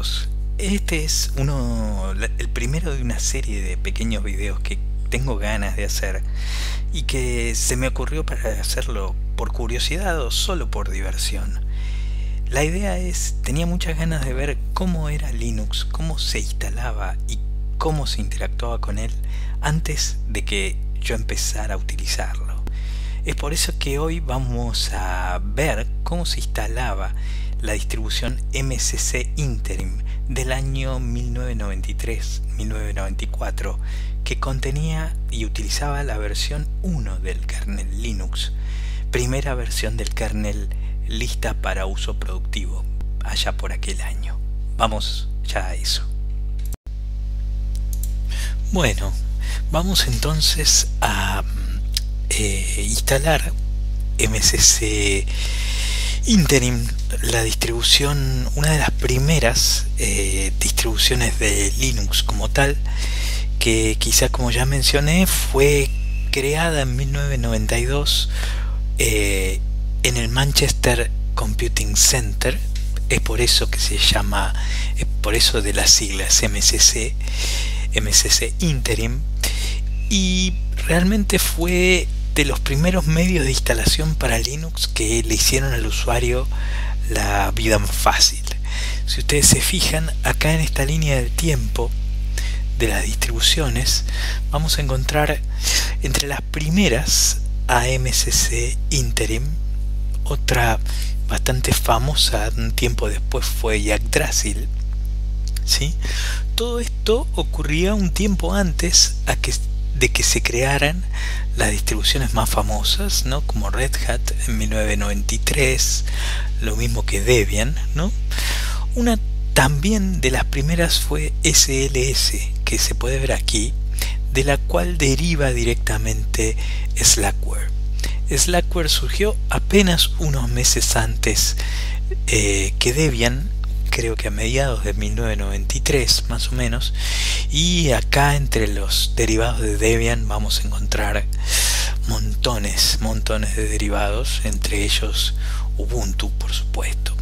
todos. Este es el primero de una serie de pequeños videos que tengo ganas de hacer y que se me ocurrió para hacerlo por curiosidad o solo por diversión. La idea es, tenía muchas ganas de ver cómo era Linux, cómo se instalaba y cómo se interactuaba con él antes de que yo empezara a utilizarlo. Es por eso que hoy vamos a ver cómo se instalaba la distribución MCC Interim del año 1993-1994, que contenía y utilizaba la versión 1 del kernel Linux, primera versión del kernel lista para uso productivo, allá por aquel año. Vamos ya a eso. Bueno, vamos entonces a instalar MCC Interim, la distribución, una de las primeras distribuciones de Linux como tal, que quizá, como ya mencioné, fue creada en 1992 en el Manchester Computing Center. Es por eso que se llama, es por eso de las siglas MCC Interim, y realmente fue de los primeros medios de instalación para Linux que le hicieron al usuario la vida más fácil. Si ustedes se fijan, acá en esta línea del tiempo de las distribuciones, vamos a encontrar entre las primeras a MCC Interim. Otra bastante famosa un tiempo después fue Yggdrasil, ¿sí? Todo esto ocurría un tiempo antes de que se crearan las distribuciones más famosas, ¿no? Como Red Hat en 1993, lo mismo que Debian, ¿no? Una también de las primeras fue SLS, que se puede ver aquí, de la cual deriva directamente Slackware. Slackware surgió apenas unos meses antes que Debian, creo que a mediados de 1993 más o menos, y acá entre los derivados de Debian vamos a encontrar montones de derivados, entre ellos Ubuntu, por supuesto.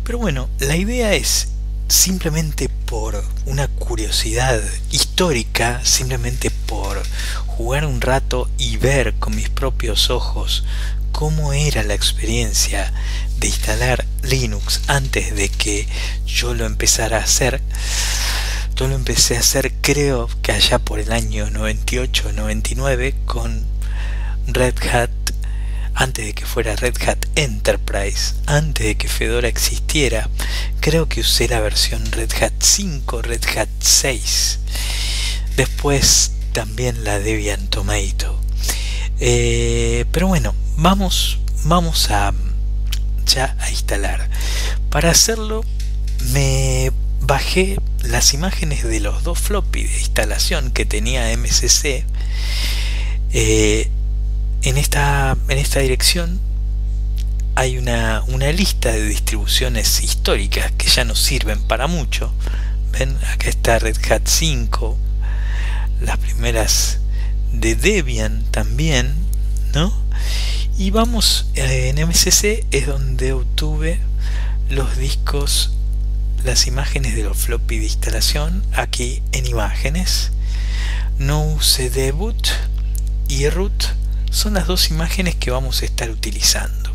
Pero bueno, la idea es, simplemente por una curiosidad histórica, simplemente por jugar un rato y ver con mis propios ojos cómo era la experiencia de instalar Linux antes de que yo lo empezara a hacer. Yo lo empecé a hacer, creo que allá por el año 98-99 con Red Hat, antes de que fuera Red Hat Enterprise, antes de que Fedora existiera. Creo que usé la versión Red Hat 5, Red Hat 6, después también la Debian Tomato. Pero bueno, vamos a instalar. Para hacerlo me bajé las imágenes de los dos floppy de instalación que tenía MCC. En esta dirección hay una lista de distribuciones históricas que ya no sirven para mucho. Ven, acá está Red Hat 5, las primeras de Debian también, ¿no? Y vamos, en MCC es donde obtuve los discos, las imágenes de los floppy de instalación. Aquí en imágenes, no use debut y root son las dos imágenes que vamos a estar utilizando.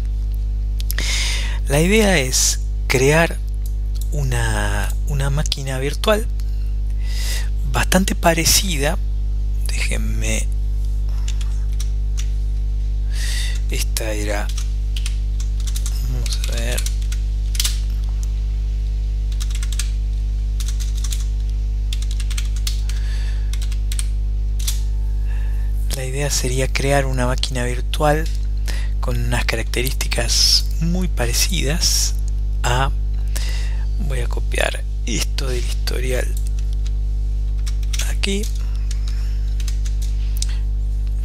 La idea es crear una máquina virtual bastante parecida. Déjenme, esta era, vamos a ver, la idea sería crear una máquina virtual con unas características muy parecidas a, voy a copiar esto del historial aquí,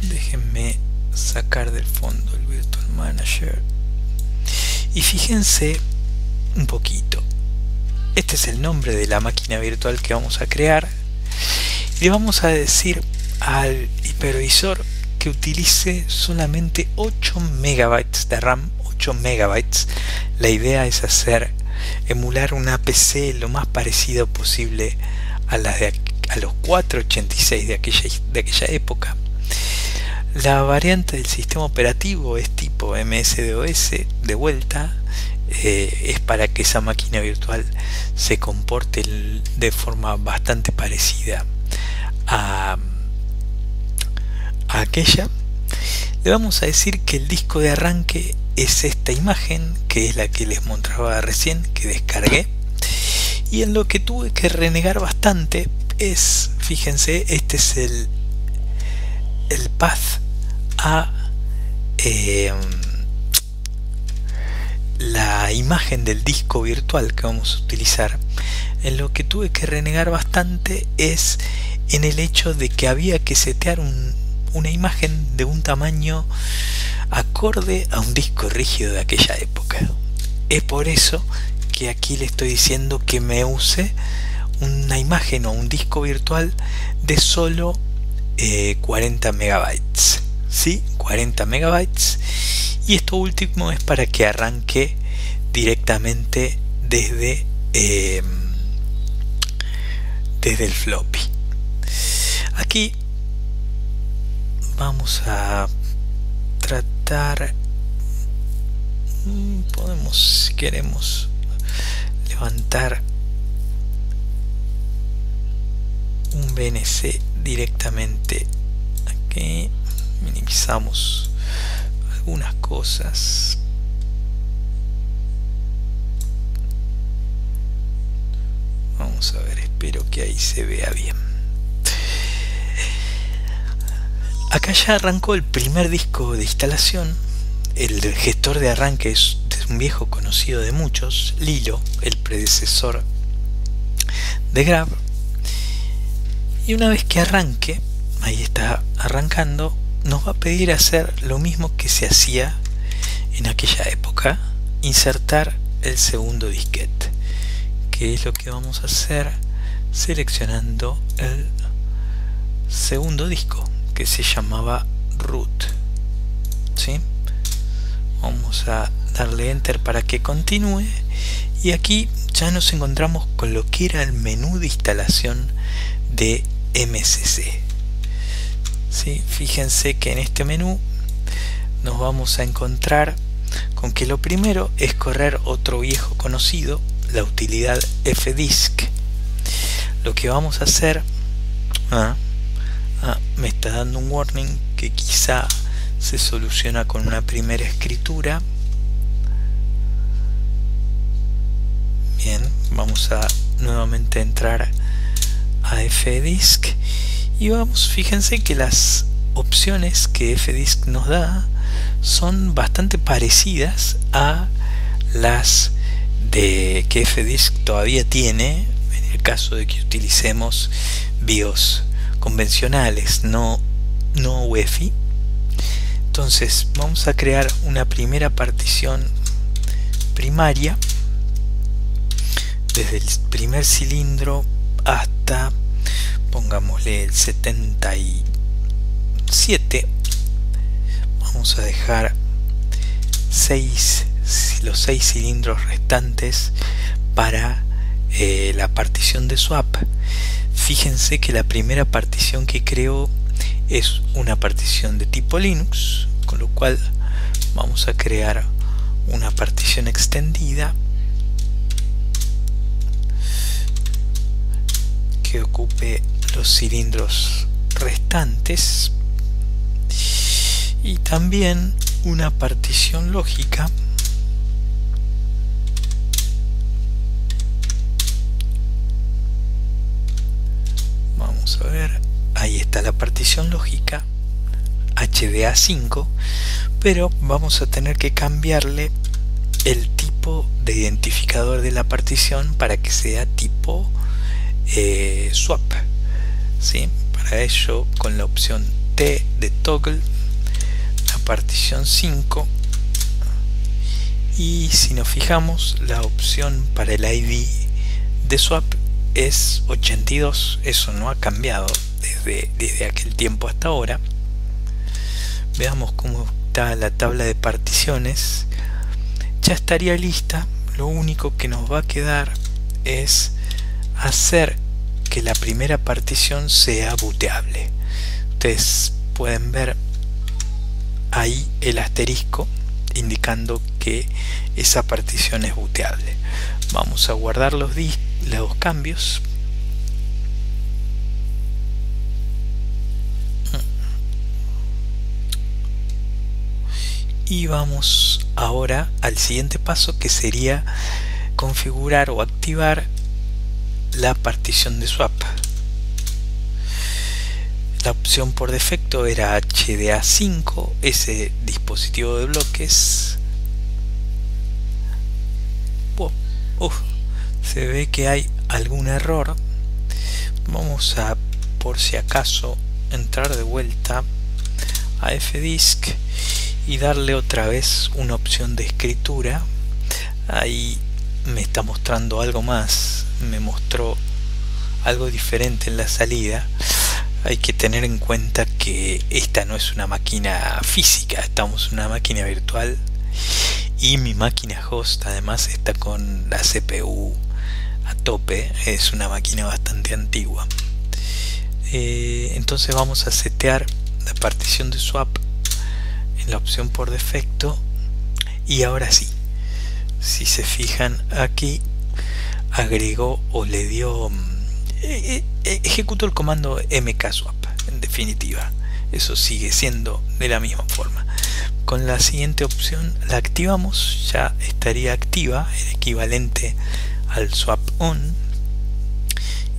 déjenme sacar del fondo el Virtual Manager y fíjense un poquito. Este es el nombre de la máquina virtual que vamos a crear y le vamos a decir al hipervisor que utilice solamente 8 megabytes de RAM. 8 megabytes. La idea es hacer emular una PC lo más parecido posible a los 486 de aquella época. La variante del sistema operativo es tipo MS-DOS de vuelta. Es para que esa máquina virtual se comporte de forma bastante parecida a aquella. Le vamos a decir que el disco de arranque es esta imagen, que es la que les mostraba recién, que descargué. Y en lo que tuve que renegar bastante es, fíjense, este es el path a la imagen del disco virtual que vamos a utilizar. En lo que tuve que renegar bastante es en el hecho de que había que setear una imagen de un tamaño acorde a un disco rígido de aquella época. Es por eso que aquí le estoy diciendo que me use una imagen o un disco virtual de solo 40 megabytes, ¿sí? 40 megabytes. Y esto último es para que arranque directamente desde el floppy. Aquí vamos a tratar, podemos, si queremos, levantar un VNC directamente aquí. Minimizamos algunas cosas. Vamos a ver, espero que ahí se vea bien. Acá ya arrancó el primer disco de instalación. El gestor de arranque es un viejo conocido de muchos, Lilo, el predecesor de Grab. Y una vez que arranque, ahí está arrancando, nos va a pedir hacer lo mismo que se hacía en aquella época, insertar el segundo disquete, que es lo que vamos a hacer seleccionando el segundo disco, que se llamaba root, ¿sí? Vamos a darle enter para que continúe, y aquí ya nos encontramos con lo que era el menú de instalación de MSC. ¿Sí? Fíjense que en este menú nos vamos a encontrar con que lo primero es correr otro viejo conocido, la utilidad fdisk. Lo que vamos a hacer, me está dando un warning que quizá se soluciona con una primera escritura. Bien, vamos a nuevamente entrar a fdisk y vamos, fíjense que las opciones que fdisk nos da son bastante parecidas a las que fdisk todavía tiene en el caso de que utilicemos BIOS convencionales, no UEFI. Entonces vamos a crear una primera partición primaria desde el primer cilindro hasta, pongámosle, el 77. Vamos a dejar los 6 cilindros restantes para la partición de swap. Fíjense que la primera partición que creo es una partición de tipo Linux, con lo cual vamos a crear una partición extendida que ocupe los cilindros restantes, y también una partición lógica vamos a ver, ahí está la partición lógica HDA5, pero vamos a tener que cambiarle el tipo de identificador de la partición para que sea tipo swap, ¿sí? Para ello, con la opción T de toggle, la partición 5, y si nos fijamos, la opción para el ID de swap es 82. Eso no ha cambiado desde aquel tiempo hasta ahora. Veamos cómo está la tabla de particiones. Ya estaría lista. lo único que nos va a quedar es hacer que la primera partición sea booteable. Ustedes pueden ver ahí el asterisco indicando que esa partición es booteable. Vamos a guardar los cambios. Y vamos ahora al siguiente paso, que sería configurar o activar la partición de swap. La opción por defecto era HDA5, ese dispositivo de bloques. Se ve que hay algún error. Vamos a, por si acaso, entrar de vuelta a Fdisk y darle otra vez una opción de escritura. Ahí me está mostrando algo más, me mostró algo diferente en la salida. Hay que tener en cuenta que esta no es una máquina física, estamos en una máquina virtual, y mi máquina host además está con la CPU a tope, es una máquina bastante antigua. Entonces vamos a setear la partición de swap en la opción por defecto, y ahora sí, si se fijan aquí, agregó o le dio, ejecutó el comando mkswap. En definitiva, eso sigue siendo de la misma forma. Con la siguiente opción la activamos, ya estaría activa, el equivalente al swap on,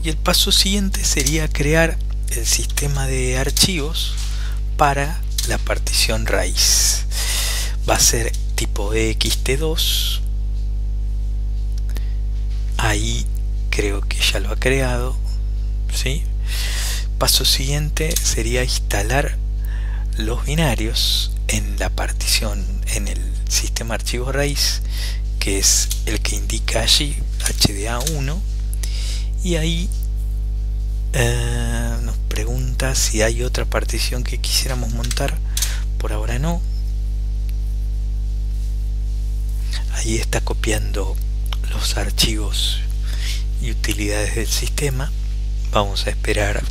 y el paso siguiente sería crear el sistema de archivos para la partición raíz. Va a ser tipo ext2. Ahí creo que ya lo ha creado, ¿sí? Paso siguiente sería instalar los binarios en la partición, en el sistema archivo raíz, que es el que indica allí, HDA1, y ahí nos pregunta si hay otra partición que quisiéramos montar. Por ahora no. Ahí está copiando los archivos y utilidades del sistema. Vamos a esperar.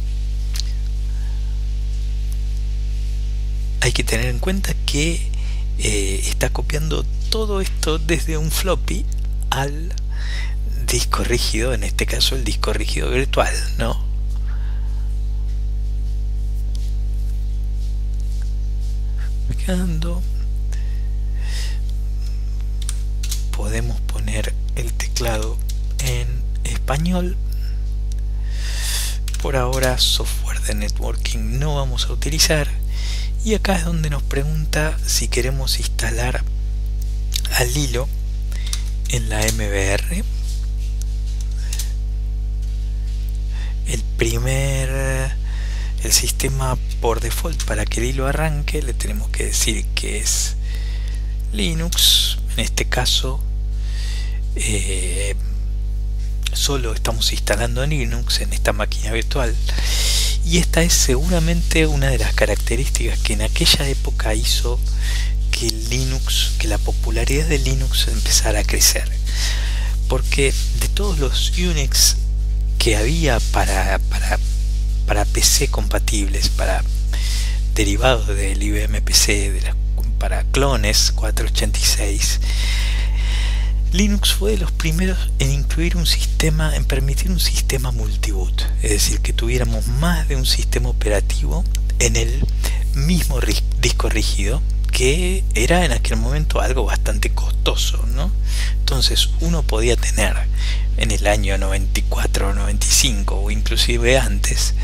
Hay que tener en cuenta que está copiando todo esto desde un floppy al disco rígido, en este caso el disco rígido virtual, ¿no? Podemos poner el teclado en español. Por ahora software de networking no vamos a utilizar, y acá es donde nos pregunta si queremos instalar al hilo en la MBR. El sistema por default para que el hilo arranque le tenemos que decir que es Linux. En este caso solo estamos instalando Linux en esta máquina virtual, y esta es seguramente una de las características que en aquella época hizo que la popularidad de Linux empezara a crecer, porque de todos los Unix que había para PC compatibles, para derivados del IBM PC, para clones 486, Linux fue de los primeros en incluir un sistema, en permitir un sistema multiboot, es decir, que tuviéramos más de un sistema operativo en el mismo disco rígido, que era en aquel momento algo bastante costoso, ¿no? Entonces uno podía tener en el año 94 o 95 o inclusive antes,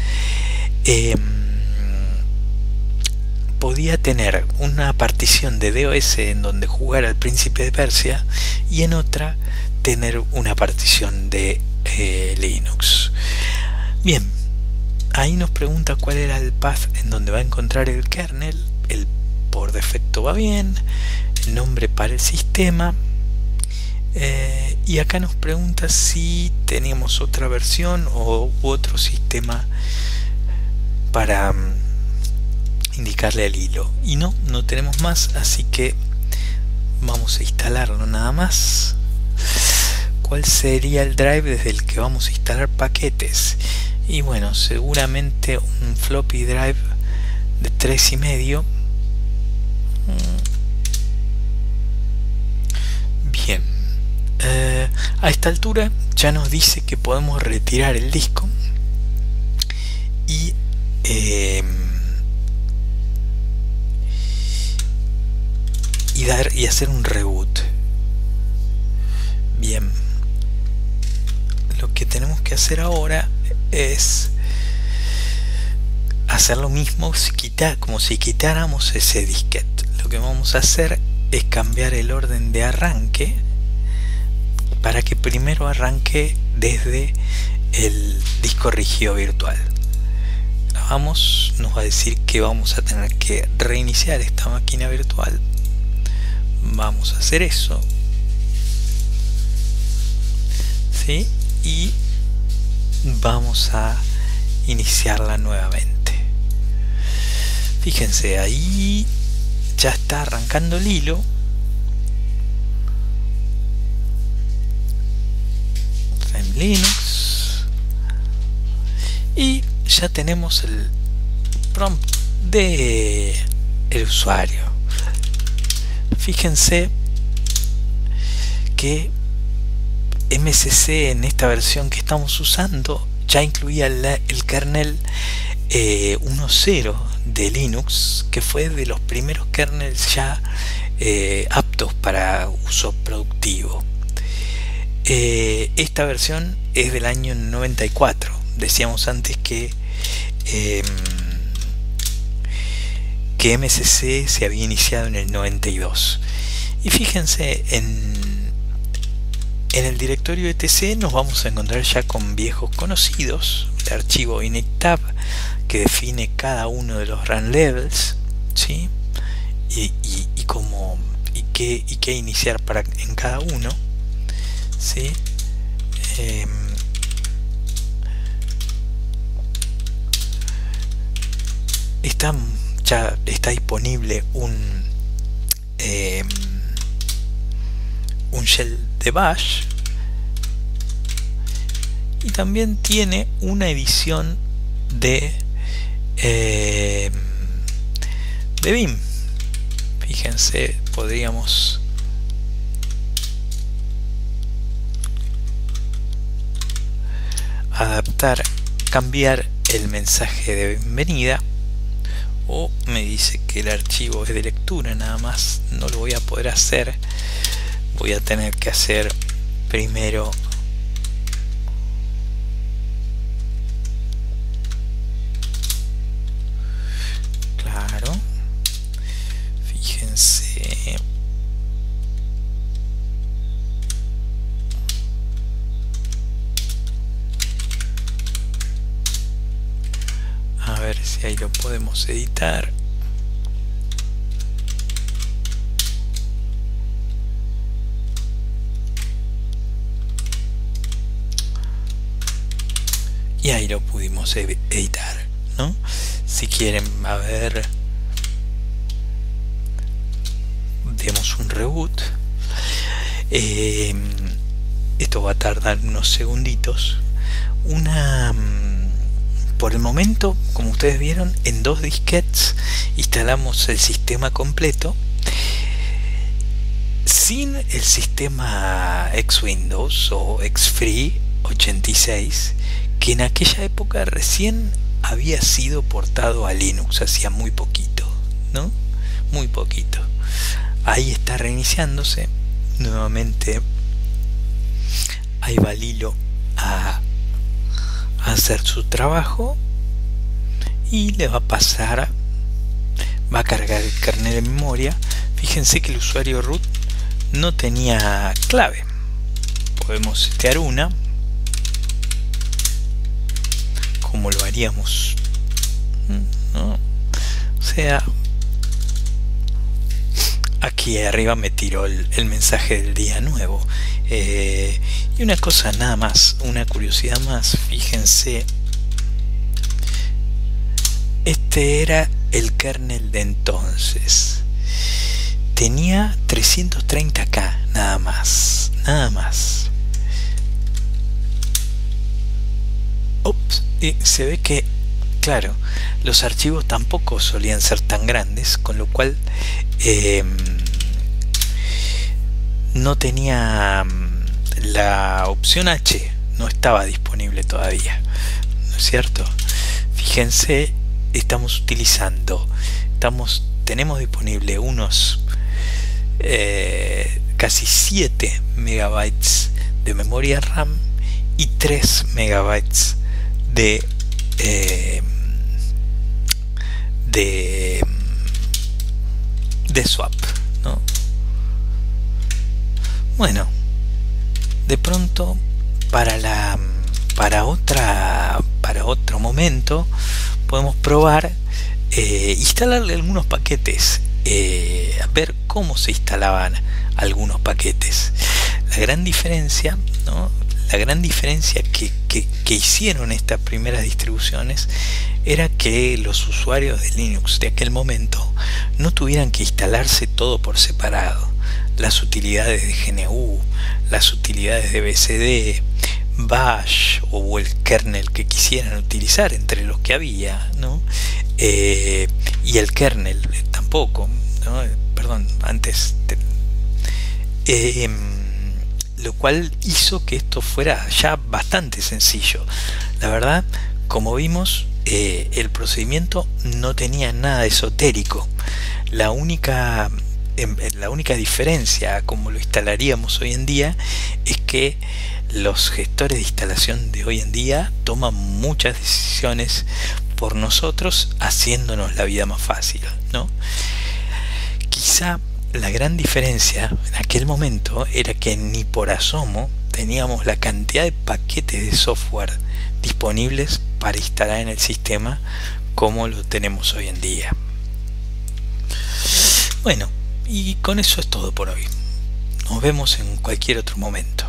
podía tener una partición de DOS en donde jugar al Príncipe de Persia, y en otra tener una partición de Linux. Bien, ahí nos pregunta cuál era el path en donde va a encontrar el kernel. El por defecto va bien, el nombre para el sistema, y acá nos pregunta si teníamos otra versión u otro sistema para indicarle al hilo, y no tenemos más, así que vamos a instalarlo nada más. cuál sería el drive desde el que vamos a instalar paquetes. Y bueno, seguramente un floppy drive de 3,5. Bien, a esta altura ya nos dice que podemos retirar el disco y hacer un reboot. Bien, lo que tenemos que hacer ahora es hacer lo mismo como si quitáramos ese disquete. Lo que vamos a hacer es cambiar el orden de arranque para que primero arranque desde el disco rígido virtual. Grabamos, nos va a decir que vamos a tener que reiniciar esta máquina virtual. Vamos a hacer eso, ¿sí? Y vamos a iniciarla nuevamente. Fíjense, ahí ya está arrancando el hilo. En Linux, y ya tenemos el prompt de el usuario. Fíjense que MSC en esta versión que estamos usando ya incluía el kernel 1.0 de Linux, que fue de los primeros kernels ya aptos para uso productivo. Esta versión es del año 94. Decíamos antes que MSC se había iniciado en el 92. Y fíjense, en el directorio etc nos vamos a encontrar ya con viejos conocidos, el archivo inittab que define cada uno de los run levels, ¿sí? y qué iniciar en cada uno, ¿sí? Ya está disponible un shell de bash, y también tiene una edición de Vim. Fíjense, podríamos cambiar el mensaje de bienvenida, o me dice que el archivo es de lectura nada más. No lo voy a poder hacer, voy a tener que hacer primero claro. Fíjense, a ver si ahí lo podemos editar. Y ahí lo pudimos editar, ¿no? Si quieren, a ver, demos un reboot. Esto va a tardar unos segunditos. Por el momento, como ustedes vieron, en 2 disquetes instalamos el sistema completo sin el sistema X-Windows o X-Free 86, que en aquella época recién había sido portado a Linux, hacía muy poquito, ¿no? Muy poquito. Ahí está reiniciándose nuevamente. Ahí va el hilo a hacer su trabajo y le va a pasar, va a cargar el kernel de memoria. Fíjense que el usuario root no tenía clave. Podemos setear una, como lo haríamos, ¿no? O sea, aquí arriba me tiró el mensaje del día nuevo. Y una cosa nada más, una curiosidad más, fíjense, este era el kernel de entonces, tenía 330K nada más, Ups, y se ve que, claro, los archivos tampoco solían ser tan grandes, con lo cual no tenía la opción H, no estaba disponible todavía, ¿no es cierto? Fíjense, estamos utilizando, tenemos disponible unos casi 7 megabytes de memoria RAM y 3 megabytes de swap, ¿no? Bueno, de pronto para otro momento podemos probar instalarle algunos paquetes, a ver cómo se instalaban algunos paquetes. La gran diferencia, ¿no? La gran diferencia que hicieron estas primeras distribuciones era que los usuarios de Linux de aquel momento no tuvieran que instalarse todo por separado. Las utilidades de GNU, las utilidades de BSD, Bash o el kernel que quisieran utilizar entre los que había, ¿no? Y el kernel tampoco, ¿no? Perdón, antes lo cual hizo que esto fuera ya bastante sencillo. La verdad, como vimos, el procedimiento no tenía nada esotérico. La única diferencia como lo instalaríamos hoy en día es que los gestores de instalación de hoy en día toman muchas decisiones por nosotros, haciéndonos la vida más fácil, ¿no? Quizá la gran diferencia en aquel momento era que ni por asomo teníamos la cantidad de paquetes de software disponibles para instalar en el sistema como lo tenemos hoy en día. Bueno, y con eso es todo por hoy. Nos vemos en cualquier otro momento.